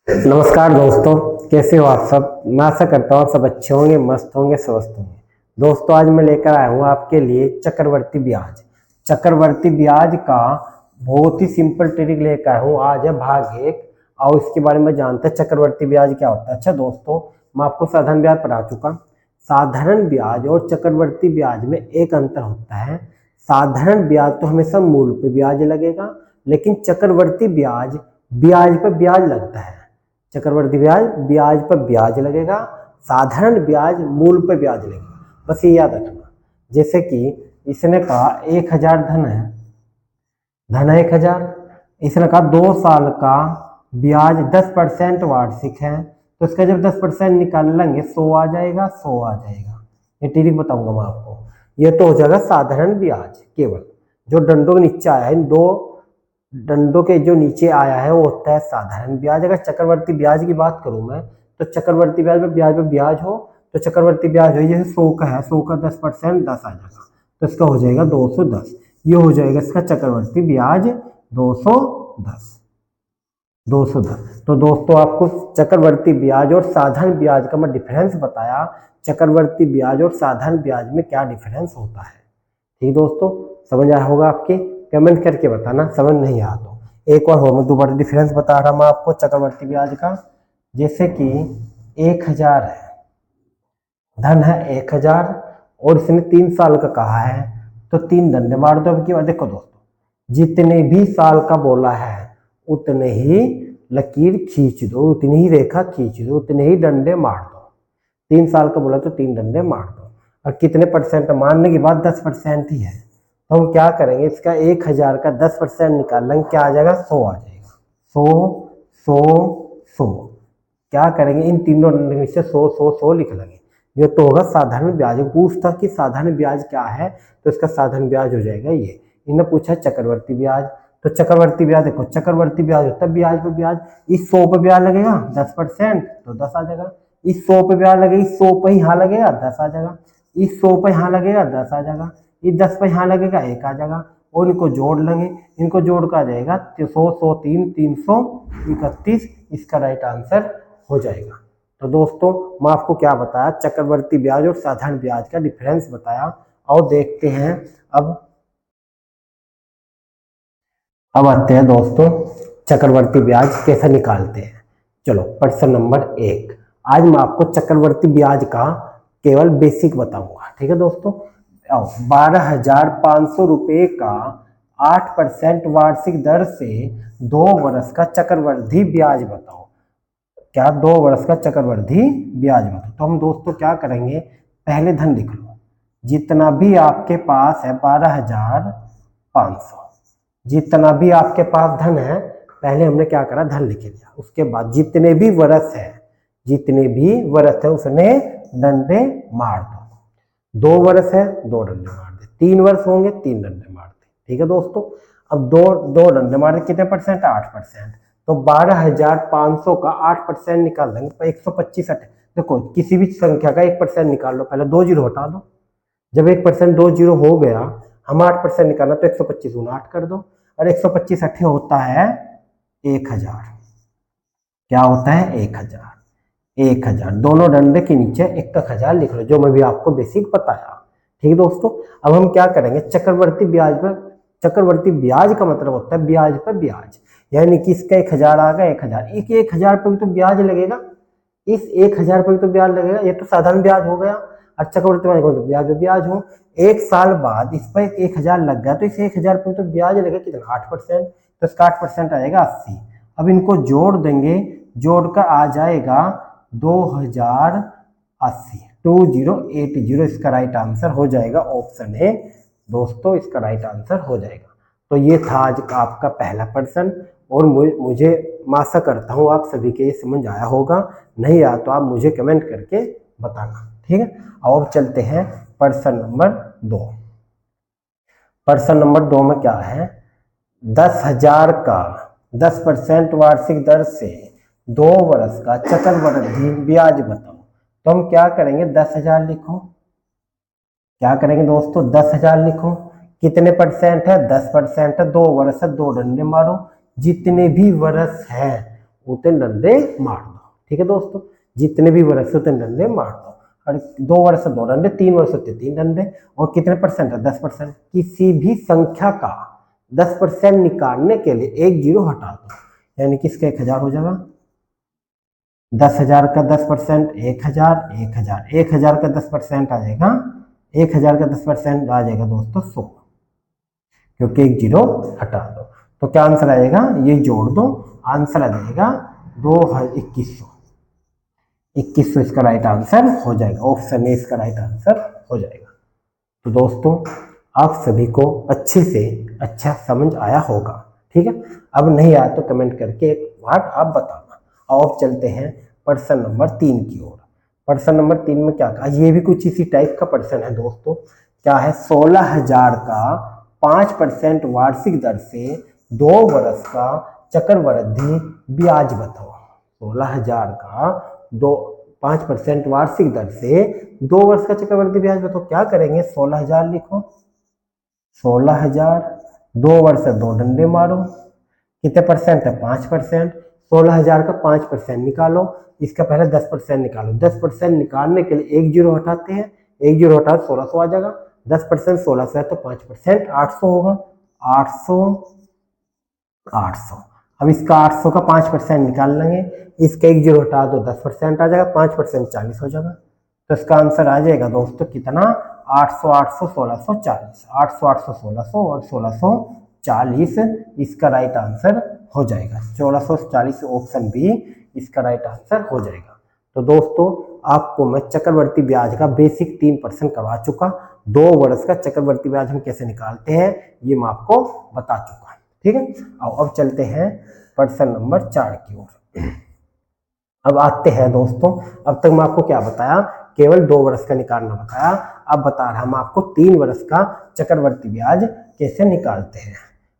नमस्कार दोस्तों, कैसे हो आप सब। मैं आशा करता हूँ आप सब अच्छे होंगे, मस्त होंगे, स्वस्थ होंगे। दोस्तों, आज मैं लेकर आया हूँ आपके लिए चक्रवर्ती ब्याज। चक्रवर्ती ब्याज का बहुत ही सिंपल ट्रिक लेकर आया हूँ। आज है भाग एक। और इसके बारे में जानते हैं चक्रवर्ती ब्याज क्या होता है। अच्छा दोस्तों, मैं आपको साधारण ब्याज पढ़ा चुका। साधारण ब्याज और चक्रवर्ती ब्याज में एक अंतर होता है। साधारण ब्याज तो हमेशा मूल पे ब्याज लगेगा, लेकिन चक्रवर्ती ब्याज ब्याज पर ब्याज लगता है। चक्रवर्ती ब्याज ब्याज पर ब्याज लगेगा, साधारण ब्याज मूल पर ब्याज लगेगा। बस ये याद रखना। जैसे कि इसने कहा 1,000 धन है 1,000। इसने कहा 2 साल का ब्याज 10% वार्षिक है, तो इसका जब 10% निकाल लेंगे 100 आ जाएगा, 100 आ जाएगा। ये ट्रिक बताऊंगा मैं आपको। ये तो हो जाएगा साधारण ब्याज। केवल जो डंडों के नीचे आया है, इन दो डंडों के जो नीचे आया है वो होता है साधारण ब्याज। अगर चक्रवर्ती ब्याज की बात करूं मैं, तो चक्रवर्ती ब्याज पे ब्याज हो तो चक्रवर्ती ब्याज हो, ये 100 का है, 100 का 10% 10 आ जाएगा, तो इसका हो जाएगा 210। ये हो जाएगा इसका चक्रवर्ती ब्याज 210। 210। तो दोस्तों, आपको चक्रवर्ती ब्याज और साधारण ब्याज का मैं डिफरेंस बताया। चक्रवर्ती ब्याज और साधारण ब्याज में क्या डिफरेंस होता है। ठीक दोस्तों, समझ आया होगा आपके। कमेंट करके बताना समझ नहीं आया तो। एक और हो, मैं दोबारा डिफरेंस बता रहा मैं आपको चक्रवर्ती ब्याज का। जैसे कि 1,000 है, धन है 1,000, और इसने 3 साल का कहा है, तो 3 डंडे मार दो। अब की बात देखो दोस्तों, जितने भी साल का बोला है उतने ही लकीर खींच दो, उतनी ही रेखा खींच दो, उतने ही डंडे मार दो। 3 साल का बोला तो 3 डंडे मार दो। और कितने परसेंट मारने के बाद 10% ही है, तो हम क्या करेंगे, इसका 1,000 का 10% निकाल लेंगे, क्या आ जाएगा, 100 आ जाएगा। 100 100 100। क्या करेंगे, इन तीनों डंडे में से 100 100 100 लिख लेंगे। ये तो होगा साधारण ब्याज। पूछता कि साधारण ब्याज क्या है, तो इसका साधारण ब्याज हो जाएगा ये। इन्हें पूछा चक्रवर्ती ब्याज, तो चक्रवर्ती ब्याज देखो, चक्रवर्ती ब्याज होता है ब्याज पे ब्याज। इस 100 पे ब्याज लगेगा 10%, तो 10 आ जाएगा। इस 100 पे ब्याज लगेगा, इस 100 पे यहाँ लगेगा 10 आ जाएगा। इस 100 पे यहाँ लगेगा 10 आ जाएगा। इस 10 पे यहाँ लगेगा 1 आ जाएगा। और इनको जोड़ लेंगे, इनको जोड़ कर आ जाएगा 100 100 3 331। इसका राइट आंसर हो जाएगा। तो दोस्तों, मैं आपको क्या बताया, चक्रवर्ती ब्याज और साधारण ब्याज का डिफरेंस बताया। और देखते हैं अब आते हैं दोस्तों, चक्रवर्ती ब्याज कैसे निकालते हैं। चलो, प्रश्न नंबर 1। आज मैं आपको चक्रवर्ती ब्याज का केवल बेसिक बताऊंगा। ठीक है दोस्तों, 12,500 रुपये का 8% वार्षिक दर से 2 वर्ष का चक्रवर्ती ब्याज बताओ। क्या 2 वर्ष का चक्रवर्ती ब्याज बताओ। तो हम दोस्तों क्या करेंगे, पहले धन लिख लो। जितना भी आपके पास है 12,500, जितना भी आपके पास धन है, पहले हमने क्या करा, धन लिख लिया। उसके बाद जितने भी वर्ष है, जितने भी वर्ष है उसने डंडे मार दो। 2 वर्ष है, 2 डंडे मार दे। 3 वर्ष होंगे, 3 डंडे मार दे। ठीक है दोस्तों, अब दो दो डंडे मार दे, कितने परसेंट, 8%। तो 12,500 का 8% निकाल लेंगे, 125। देखो, किसी भी संख्या का 1% निकाल लो, पहले 2 जीरो हटा दो। जब 1% 2 जीरो हो गया, हम 8% निकालना, तो 125 गुना 8 कर दो। और 125 अट्ठे होता है 1,000। क्या होता है, 1,000। 1,000 दोनों डंडे के नीचे 1,000 लिख लो, जो मैं भी आपको बेसिक बताया। ठीक है दोस्तों, अब हम क्या करेंगे, चक्रवर्ती ब्याज पर, चक्रवर्ती ब्याज का मतलब होता है ब्याज पर ब्याज। यानी कि इसका 1,000 आ गया, 1,000, 1,000 पर भी तो ब्याज लगेगा। इस 1,000 पर भी तो ब्याज लगेगा। ये तो साधारण ब्याज हो गया। और चक्रवर्ती ब्याज तो ब्याज पे ब्याज हो। 1 साल बाद इस पर 1,000 लग गया, तो इस 1,000 पर तो ब्याज लगेगा कितना, 8%। तो इसका 8% आएगा 80। अब इनको जोड़ देंगे, जोड़कर आ जाएगा 2,080, 2080। इसका राइट आंसर हो जाएगा ऑप्शन है दोस्तों, इसका राइट आंसर हो जाएगा। तो ये था आज का आपका पहला प्रश्न। और मुझे मैं आशा करता हूँ आप सभी के ये समझ आया होगा। नहीं आया तो आप मुझे कमेंट करके बताना। ठीक है, और चलते हैं प्रश्न नंबर 2। प्रश्न नंबर 2 में क्या है, 10,000 का 10% वार्षिक दर से 2 वर्ष का चक्रवृद्धि ब्याज बताओ। तो हम क्या करेंगे, 10,000 लिखो। क्या करेंगे दोस्तों, 10,000 लिखो। कितने परसेंट है, 10% है। 2 वर्ष है, 2 डंडे मारो। जितने भी वर्ष है उतने डंडे मार दो। ठीक है दोस्तों, जितने भी वर्ष है उतने डंडे मार दो। और 2 वर्ष से 2 डंडे, 3 वर्ष होते 3 डंडे। और कितने परसेंट है? 10%। किसी भी संख्या का 10% निकालने के लिए एक जीरो हटा दो, यानी कि इसका 1000 हो जाएगा। 10,000 का 10%, 1,000, 1,000, 1,000 का 10% आ जाएगा, 1,000 का 10% आ जाएगा दोस्तों 100, क्योंकि एक जीरो हटा दो। तो क्या आंसर आएगा? ये जोड़ दो, आंसर आ जाएगा 2100। 2100 इसका राइट आंसर हो जाएगा। ऑप्शन ए इसका राइट आंसर हो जाएगा। तो दोस्तों आप सभी को अच्छे से अच्छा समझ आया होगा। ठीक है, अब नहीं आया तो कमेंट करके एक बार आप बताना। और अब चलते हैं प्रश्न नंबर 3 की ओर। प्रश्न नंबर 3 में क्या कहा? ये भी कुछ इसी टाइप का प्रश्न है दोस्तों। क्या है? 16,000 का 5% वार्षिक दर से 2 वर्ष का चक्रवृद्धि ब्याज बताओ। 16,000 का 5% वार्षिक दर से 2 वर्ष का चक्रवृद्धि ब्याज बताओ। क्या करेंगे? 16,000 लिखो, 16,000, 2 वर्ष से 2 डंडे मारो, कितने परसेंट है? 5%। 16,000 का 5% निकालो, इसका पहले 10% निकालो। 10% निकालने के लिए एक जीरो हटाते हैं, एक जीरो हटा 1600 आ जाएगा। 10% 1600 है तो 5% 800 होगा। 800, 800। अब इसका 800 का 5% निकाल लेंगे, इसका एक जीरो हटा दो, 10% आ जाएगा। 5% 40 हो जाएगा। तो इसका आंसर आ जाएगा दोस्तों कितना? 800, 800, 1640, 800, 800, 1600 और 1640 इसका राइट आंसर हो जाएगा। 1640 ऑप्शन बी इसका राइट आंसर हो जाएगा। तो दोस्तों आपको मैं चक्रवर्ती ब्याज का बेसिक 3% करवा चुका। 2 वर्ष का चक्रवर्ती ब्याज हम कैसे निकालते हैं ये मैं आपको बता चुका। ठीक है, अब चलते हैं प्रश्न नंबर 4 की ओर। अब आते हैं दोस्तों, अब तक मैं आपको क्या बताया? केवल 2 वर्ष का निकालना बताया। अब बता रहा हम आपको 3 वर्ष का चक्रवर्ती ब्याज कैसे निकालते हैं।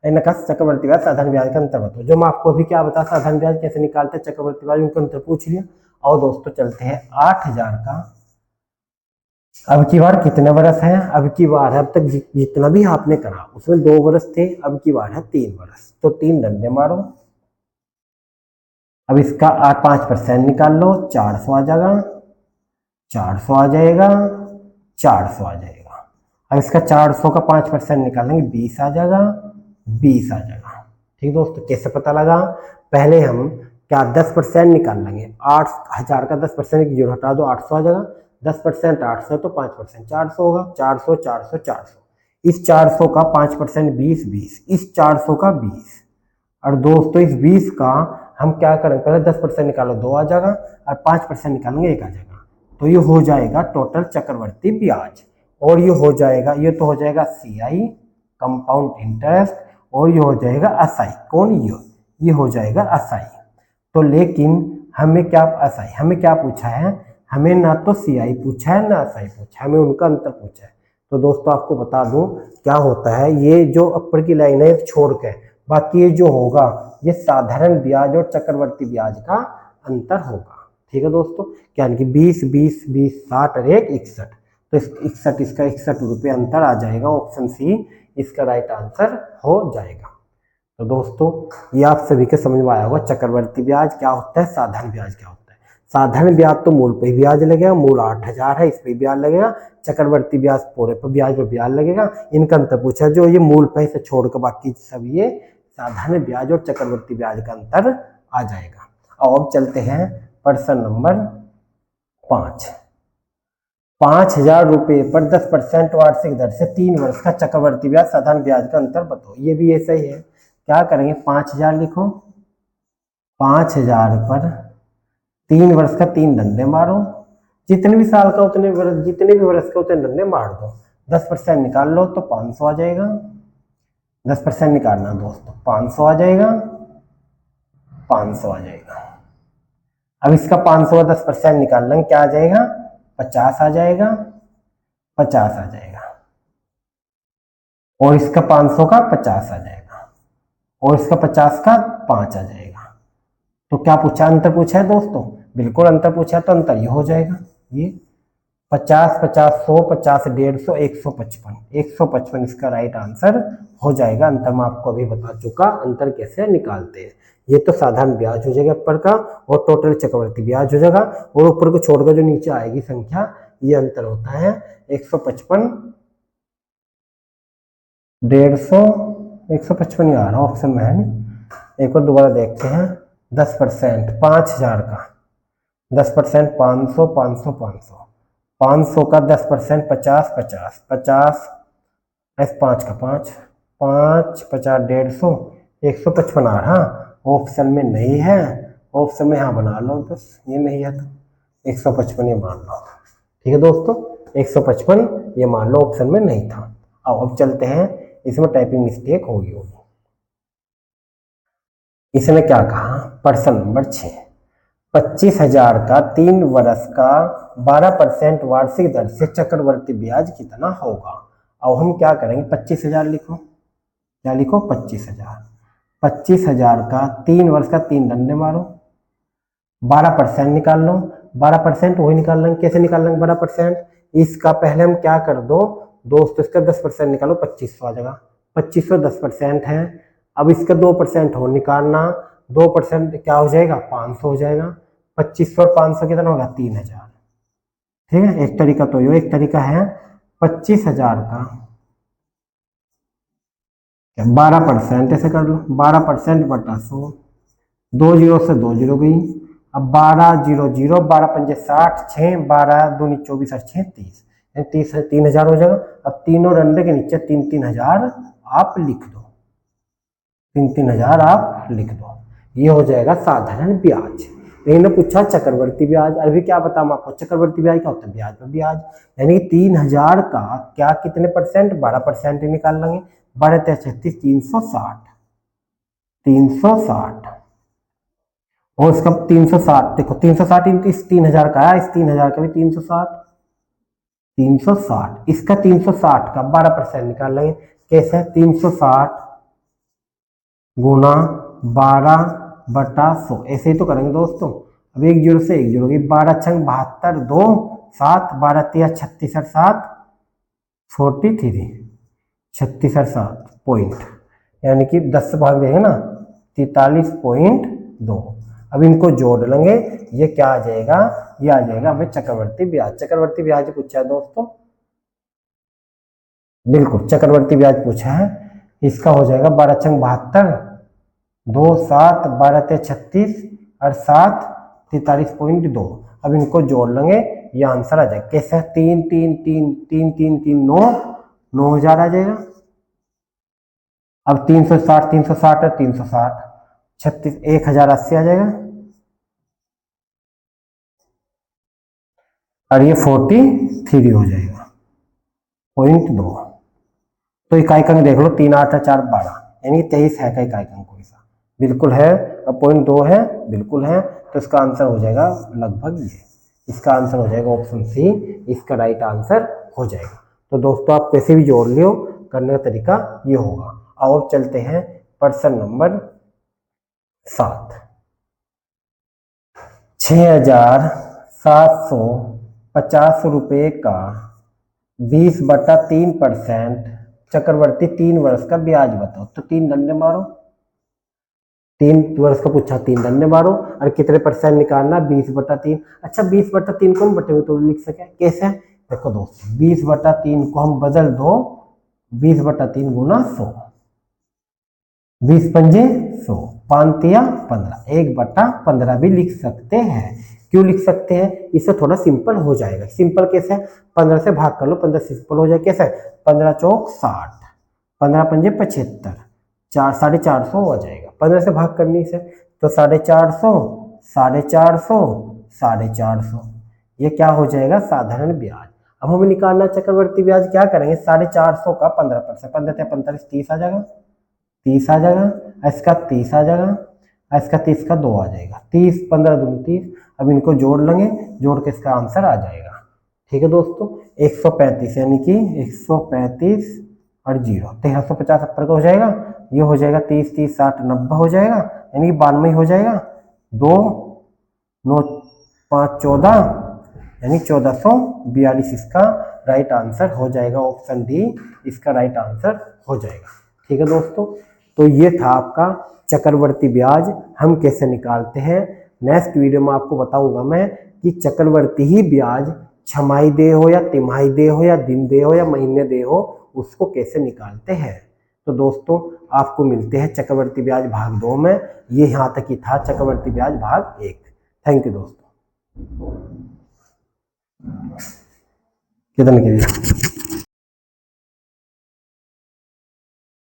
चक्रवर्ती ब्याज साधारण ब्याज का अंतर बताओ। जो मैं आपको अभी क्या बताया, साधारण ब्याज कैसे निकालते हैं, चक्रवर्ती ब्याज उनका अंतर पूछ लिया। और दोस्तों चलते हैं 8,000 का अब की बार कितने वर्ष है? अब की बार है, अब तक जितना भी आपने करा उसमें 2 वर्ष थे, अब की बार है 3 वर्ष। तो 3 डंडे मारो। अब इसका 5% निकाल लो, 400 आ जाएगा, 400 आ जाएगा, 400 आ जाएगा। अब इसका 400 का 5% निकालेंगे, 20 आ जाएगा, 20 आ जाएगा। ठीक दोस्तों, कैसे पता लगा? पहले हम क्या 10% निकाल लेंगे। 8,000 का 10% की जीरो हटा दो, 800 आ जाएगा। 10% 800 तो 5% 400 होगा। 400, 400, 400। इस 400 का 5% 20, 20। इस 400 का 20। और दोस्तों इस 20 का हम क्या करें? पहले 10% निकालो, 2 आ जाएगा, और 5% निकालेंगे, 1 आ जाएगा। तो ये हो जाएगा टोटल चक्रवर्ती ब्याज। और ये हो जाएगा, ये तो हो जाएगा CI कंपाउंड इंटरेस्ट, और ये हो जाएगा SI। कौन? ये हो SI। तो लेकिन हमें क्या SI हमें क्या पूछा है? हमें ना तो CI पूछा है ना SI पूछा है, हमें उनका अंतर पूछा है। तो दोस्तों आपको बता दूं क्या होता है, ये जो ऊपर की लाइन है छोड़ के बाकी ये जो होगा ये साधारण ब्याज और चक्रवर्ती ब्याज का अंतर होगा। ठीक है दोस्तों, यानी कि 20, 20, 20, 60 और 1, 61। तो 61, इसका 61 रुपये अंतर आ जाएगा। ऑप्शन सी इसका राइट आंसर हो जाएगा। तो दोस्तों ये आप सभी के समझ में आया होगा चक्रवर्ती ब्याज क्या होता है, साधारण ब्याज क्या होता है। साधारण ब्याज तो मूल पे ब्याज लगेगा, मूल 8,000 है इस पे ब्याज लगेगा। चक्रवर्ती ब्याज पूरे पर ब्याज लगेगा। इनका अंतर पूछा, जो ये मूल पे से छोड़ कर बाकी सब ये साधारण ब्याज और चक्रवर्ती ब्याज का अंतर आ जाएगा। और अब चलते हैं प्रश्न नंबर 5। 5,000 रुपये पर 10% वार्षिक दर से 3 वर्ष का चक्रवर्ती ब्याज साधारण ब्याज का अंतर बताओ। ये भी ऐसा ही है। क्या करेंगे? 5,000 लिखो, 5,000 पर 3 वर्ष का 3 डंडे मारो, जितने भी साल का उतने वर्ष, जितने भी वर्ष का उतने डंडे मार दो। 10% निकाल लो तो 500 आ जाएगा। 10% निकालना दोस्तों, 500 आ जाएगा, 500 आ जाएगा। अब इसका 500 का 10% निकाल लेंगे, क्या आ जाएगा? 50 आ जाएगा, 50 आ जाएगा। और इसका 500 का 50 आ जाएगा, और इसका 50 का 5 आ जाएगा। तो क्या पूछा? अंतर पूछा है दोस्तों, बिल्कुल अंतर पूछा है, तो अंतर ये हो जाएगा। ये 50, 50, 100, 50, 150, 155, 155 इसका राइट आंसर हो जाएगा। अंतर मैं आपको अभी बता चुका, अंतर कैसे निकालते हैं। ये तो साधारण ब्याज हो जाएगा ऊपर का, और टोटल चक्रवर्ती ब्याज हो जाएगा, और ऊपर को छोड़कर जो नीचे आएगी संख्या, ये अंतर होता है 155, 150, 155 ही आ रहा ऑप्शन में है नहीं। एक और दोबारा देखते हैं। 10% 5000 का 10%, 500, 500, 500, 500 का 10%, 50, 50, 50, S5 का 5, 5, 50, 150, 155 आ रहा। ऑप्शन में नहीं है, ऑप्शन में यहाँ बना लो बस, ये नहीं है तो 155 ये मान लो। ठीक है दोस्तों, 155 ये मान लो ऑप्शन में नहीं था। अब चलते हैं, इसमें टाइपिंग मिस्टेक होगी। इसने क्या कहा, प्रश्न नंबर 6, 25,000 का 3 वर्ष का 12% वार्षिक दर से चक्रवर्ती ब्याज कितना होगा। अब हम क्या करेंगे, 25,000 लिखो, क्या लिखो 25,000, 25,000 का 3 वर्ष का 3 डंडे मारो, 12% निकाल लो। 12% वही निकाल लेंगे, कैसे निकाल लेंगे 12%, इसका पहले हम क्या कर दो दोस्तों, इसका 10% निकालो, 2500 आ जाएगा। 2500 10% है। अब इसका 2% हो निकालना, 2% क्या हो जाएगा 500 हो जाएगा। 2500 और 500 कितना होगा 3000। ठीक है, एक तरीका तो ये, एक तरीका है 25,000 का 12%, ऐसे कर लो 12% बटा 100, 2 जीरो से 2 जीरो गई। अब 12 जीरो जीरो, 12 पंजे 60, 6, 12 दूनी 24 और 6 30, 3000 हो जाएगा। अब तीनों डंडे के नीचे 3-3000 आप लिख दो, 3-3000 आप लिख दो, ये हो जाएगा साधारण ब्याज। लेकिन पूछा चक्रवर्ती ब्याज, अभी क्या बताऊं आपको, चक्रवर्ती ब्याज क्या होता है, ब्याज पर ब्याज, यानी 3000 का क्या कितने परसेंट, 12% ही निकाल लेंगे। 12 36, 360, 360, और इसका 360 देखो, 360 इस 3000 का है, इस 3000 का भी 360, 360, इसका 360 का 12% निकाल लेंगे। कैसे, 360 गुना 12 बटा 100, ऐसे ही तो करेंगे दोस्तों। अब 1 जीरो से 1 जीरो गई, 12 छंग 72, 2 7, 12 तिया 36 और 7 43, 36 और 7 पॉइंट, यानी कि 10 से भाग देंगे ना 43.2। अब इनको जोड़ लेंगे, ये क्या आ जाएगा, ये आ जाएगा हमें चक्रवर्ती ब्याज। चक्रवर्ती ब्याज पूछा है दोस्तों, बिल्कुल चक्रवर्ती ब्याज पूछा है। इसका हो जाएगा 12 छंग 72, 2 7, 12 ते 36 और 7 43.2। अब इनको जोड़ लेंगे, ये आंसर आ जाएगा। कैसे, 3 3 3 3 3 3 9, 9000 आ जाएगा। अब 360 360 और 360, 36, 1080 आ जाएगा, और ये 43 हो जाएगा .2। तो इकाई अंक देख लो, 3 8 4 12, यानी 23 है का इकाई अंक कोई सा, बिल्कुल है। अब 0.2 है, बिल्कुल है, तो इसका आंसर हो जाएगा लगभग ये, इसका आंसर हो जाएगा ऑप्शन सी, इसका राइट आंसर हो जाएगा। तो दोस्तों आप कैसे भी जोड़ लियो, करने का तरीका ये होगा। अब चलते हैं प्रश्न नंबर 7, 6,750 रुपये का 20/3% चक्रवर्ती 3 वर्ष का ब्याज बताओ। तो 3 डंडे मारो, 3 वर्ष का पूछा, 3 डंडे मारो, और कितने परसेंट निकालना, 20/3। अच्छा 20/3 को हम बटे हुए तो लिख सके, कैसे, देखो दोस्तों 20/3 को हम बदल दो 20/3 गुना 100, 20 पंजे 100, 5 तिया 15, 1/15 भी लिख सकते हैं। क्यों लिख सकते हैं, इससे थोड़ा सिंपल हो जाएगा। सिंपल कैसे, 15 से भाग कर लो, 15 सिंपल हो जाएगा। कैसे, 15 चौक 60, 15 पंजे 75, 450 हो जाएगा। 15 से भाग करने से तो 450, 450, 450, ये क्या हो जाएगा साधारण ब्याज। अब हमें निकालना चक्रवर्ती ब्याज, क्या करेंगे, 450 का 15%, 15 से 45, 30 आ जाएगा, 30 आ जाएगा, इसका 30 आ जाएगा, इसका 30 का 2 आ जाएगा, 30 15 दूनी 30। अब इनको जोड़ लेंगे, जोड़ के इसका आंसर आ जाएगा। ठीक है दोस्तों, 135, यानी कि 135 और 0 1350 70 का हो जाएगा, ये हो जाएगा 30 30 60 90 हो जाएगा, यानी कि 92 हो जाएगा। 2 9 5 14, यानी 1442 इसका राइट आंसर हो जाएगा। ऑप्शन डी इसका राइट आंसर हो जाएगा। ठीक है दोस्तों, तो ये था आपका चक्रवर्ती ब्याज हम कैसे निकालते हैं। नेक्स्ट वीडियो में आपको बताऊंगा मैं कि चक्रवर्ती ही ब्याज छमाही देय हो या तिमाही देय हो या दिन देय हो या महीने देय हो, उसको कैसे निकालते हैं। तो दोस्तों आपको मिलते हैं चक्रवर्ती ब्याज भाग 2 में। ये यहाँ तक ही था चक्रवर्ती ब्याज भाग 1। थैंक यू दोस्तों। कितने के लिए